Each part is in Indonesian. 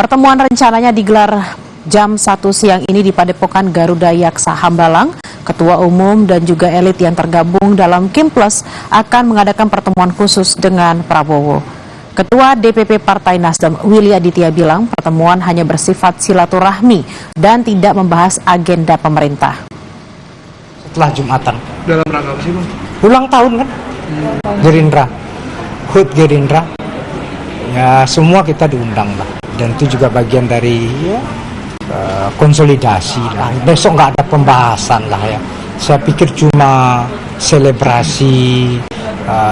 Pertemuan rencananya digelar jam 1 siang ini di Padepokan Garuda Yaksa Hambalang. Ketua Umum dan juga elit yang tergabung dalam Kimples akan mengadakan pertemuan khusus dengan Prabowo. Ketua DPP Partai Nasdem Willy Aditya bilang pertemuan hanya bersifat silaturahmi dan tidak membahas agenda pemerintah. Setelah Jumatan. Dalam rangka apa sih, Bang? Ulang tahun kan? Gerindra. HUT Gerindra. Ya semua kita diundang lah. Dan itu juga bagian dari konsolidasi lah. Besok nggak ada pembahasan lah ya. Saya pikir cuma selebrasi,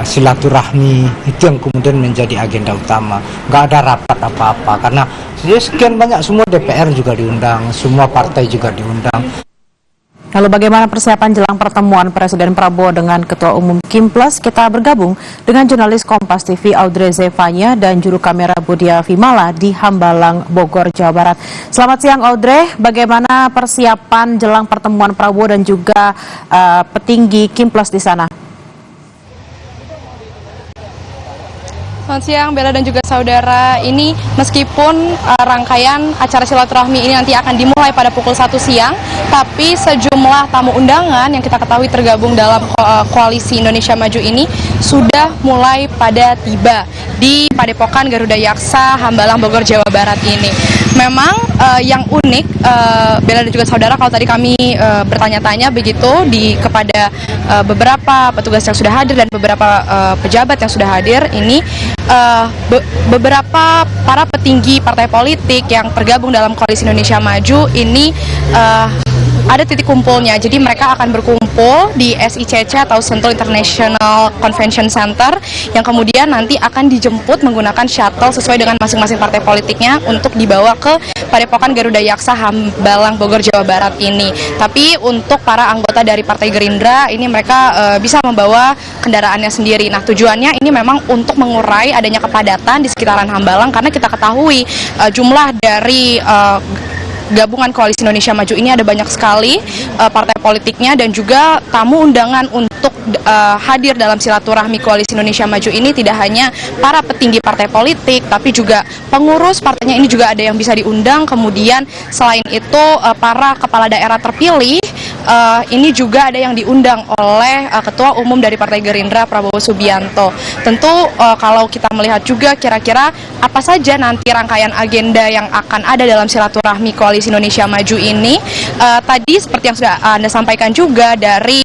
silaturahmi itu yang kemudian menjadi agenda utama. Nggak ada rapat apa-apa karena sekian banyak, semua DPR juga diundang, semua partai juga diundang. Lalu bagaimana persiapan jelang pertemuan Presiden Prabowo dengan Ketua Umum Kimples? Kita bergabung dengan jurnalis Kompas TV Audrey Zevanya dan juru kamera Budia Vimala di Hambalang, Bogor, Jawa Barat. Selamat siang Audrey, bagaimana persiapan jelang pertemuan Prabowo dan juga petinggi Kimples di sana? Selamat siang Bella dan juga saudara. Ini meskipun rangkaian acara silaturahmi ini nanti akan dimulai pada pukul 1 siang, tapi sejumlah tamu undangan yang kita ketahui tergabung dalam koalisi Indonesia Maju ini sudah mulai pada tiba di Padepokan Garuda Yaksa Hambalang, Bogor, Jawa Barat ini. Memang yang unik, Bella dan juga saudara, kalau tadi kami bertanya-tanya begitu kepada beberapa petugas yang sudah hadir dan beberapa pejabat yang sudah hadir, ini beberapa para petinggi partai politik yang tergabung dalam koalisi Indonesia Maju ini ada titik kumpulnya. Jadi mereka akan berkumpul di SICC atau Sentul International Convention Center yang kemudian nanti akan dijemput menggunakan shuttle sesuai dengan masing-masing partai politiknya untuk dibawa ke Padepokan Garuda Yaksa Hambalang, Bogor, Jawa Barat ini. Tapi untuk para anggota dari Partai Gerindra ini mereka bisa membawa kendaraannya sendiri. Nah, tujuannya ini memang untuk mengurai adanya kepadatan di sekitaran Hambalang karena kita ketahui jumlah dari gabungan Koalisi Indonesia Maju ini ada banyak sekali partai politiknya dan juga tamu undangan untuk hadir dalam silaturahmi Koalisi Indonesia Maju ini tidak hanya para petinggi partai politik tapi juga pengurus partainya ini juga ada yang bisa diundang. Kemudian selain itu para kepala daerah terpilih ini juga ada yang diundang oleh Ketua Umum dari Partai Gerindra Prabowo Subianto. Tentu kalau kita melihat juga kira-kira apa saja nanti rangkaian agenda yang akan ada dalam silaturahmi Koalisi Indonesia Maju ini, tadi seperti yang sudah Anda sampaikan juga dari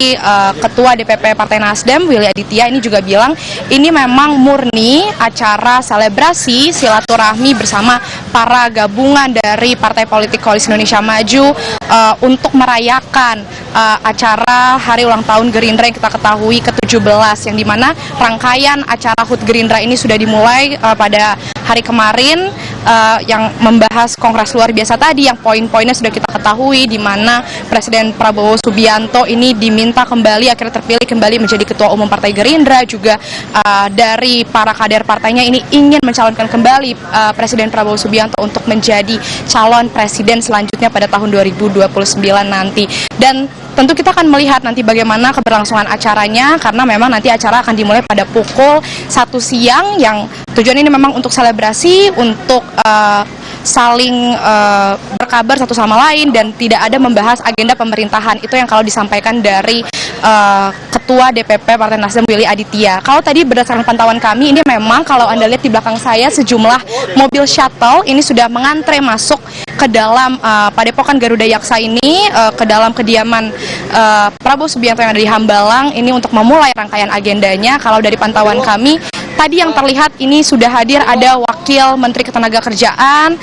Ketua DPP Partai Nasdem Willy Aditya ini juga bilang ini memang murni acara selebrasi silaturahmi bersama para gabungan dari partai politik Koalisi Indonesia Maju untuk merayakan acara hari ulang tahun Gerindra yang kita ketahui ke-17, yang dimana rangkaian acara HUT Gerindra ini sudah dimulai pada hari kemarin yang membahas kongres luar biasa tadi yang poin-poinnya sudah kita ketahui, di mana Presiden Prabowo Subianto ini diminta kembali, akhirnya terpilih kembali menjadi Ketua Umum Partai Gerindra, juga dari para kader partainya ini ingin mencalonkan kembali Presiden Prabowo Subianto untuk menjadi calon presiden selanjutnya pada tahun 2029 nanti. Dan tentu kita akan melihat nanti bagaimana keberlangsungan acaranya karena memang nanti acara akan dimulai pada pukul 1 siang yang tujuan ini memang untuk selebrasi, untuk saling berkabar satu sama lain dan tidak ada membahas agenda pemerintahan. Itu yang kalau disampaikan dari Ketua DPP Partai Nasdem Willy Aditya. Kalau tadi berdasarkan pantauan kami, ini memang kalau Anda lihat di belakang saya sejumlah mobil shuttle ini sudah mengantre masuk ke dalam Padepokan Garuda Yaksa ini, ke dalam kediaman Prabowo Subianto yang ada di Hambalang ini untuk memulai rangkaian agendanya. Kalau dari pantauan kami, tadi yang terlihat ini sudah hadir ada Wakil Menteri Ketenagakerjaan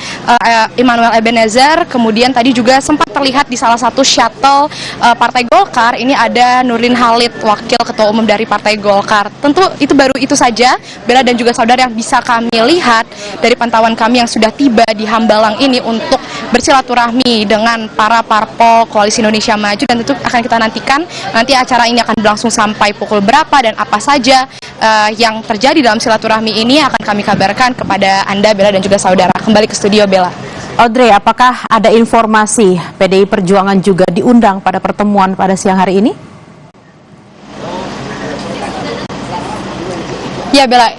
Immanuel Ebenezer, kemudian tadi juga sempat terlihat di salah satu shuttle Partai Golkar ini ada Nurdin Halid, Wakil Ketua Umum dari Partai Golkar. Tentu itu baru itu saja, Bella dan juga saudara, yang bisa kami lihat dari pantauan kami yang sudah tiba di Hambalang ini untuk bersilaturahmi dengan para parpol Koalisi Indonesia Maju. Dan tentu akan kita nantikan nanti acara ini akan berlangsung sampai pukul berapa dan apa saja yang terjadi dalam silaturahmi ini akan kami kabarkan kepada Anda, Bella dan juga saudara. Kembali ke studio, Bella. Audrey, apakah ada informasi PDI Perjuangan juga diundang pada pertemuan pada siang hari ini? Ya Bella,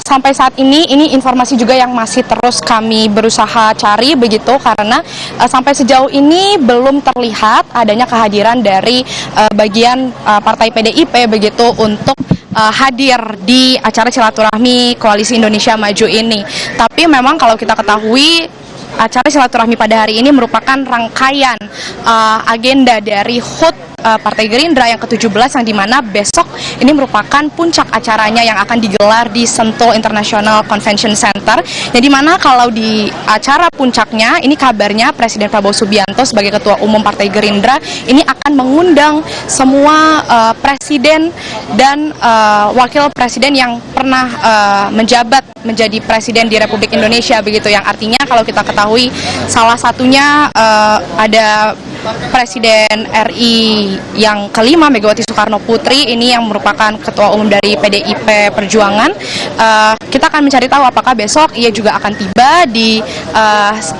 sampai saat ini informasi juga yang masih terus kami berusaha cari begitu, karena sampai sejauh ini belum terlihat adanya kehadiran dari bagian partai PDIP begitu untuk hadir di acara silaturahmi Koalisi Indonesia Maju ini. Tapi memang kalau kita ketahui, acara silaturahmi pada hari ini merupakan rangkaian agenda dari HUT Partai Gerindra yang ke-17, yang dimana besok ini merupakan puncak acaranya yang akan digelar di Sentul International Convention Center, yang dimana kalau di acara puncaknya ini kabarnya Presiden Prabowo Subianto sebagai Ketua Umum Partai Gerindra ini akan mengundang semua presiden dan wakil presiden yang pernah menjabat menjadi presiden di Republik Indonesia begitu, yang artinya kalau kita ketahui salah satunya ada Presiden RI yang kelima Megawati Soekarno Putri ini yang merupakan Ketua Umum dari PDIP Perjuangan. Kita akan mencari tahu apakah besok ia juga akan tiba di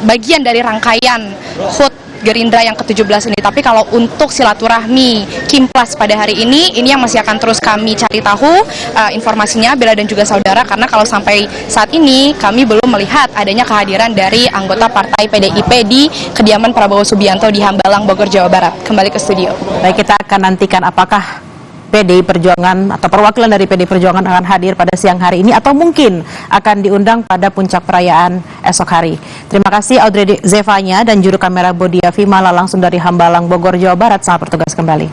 bagian dari rangkaian HUT Gerindra yang ke-17 ini. Tapi kalau untuk silaturahmi Kimplas pada hari ini yang masih akan terus kami cari tahu informasinya, Bella dan juga saudara, karena kalau sampai saat ini kami belum melihat adanya kehadiran dari anggota partai PDIP di kediaman Prabowo Subianto di Hambalang, Bogor, Jawa Barat. Kembali ke studio. Baik, kita akan nantikan apakah PDI Perjuangan atau perwakilan dari PDI Perjuangan akan hadir pada siang hari ini atau mungkin akan diundang pada puncak perayaan esok hari. Terima kasih Audrey Zevanya dan juru kamera Bodia Vimala langsung dari Hambalang, Bogor, Jawa Barat. Selamat bertugas kembali.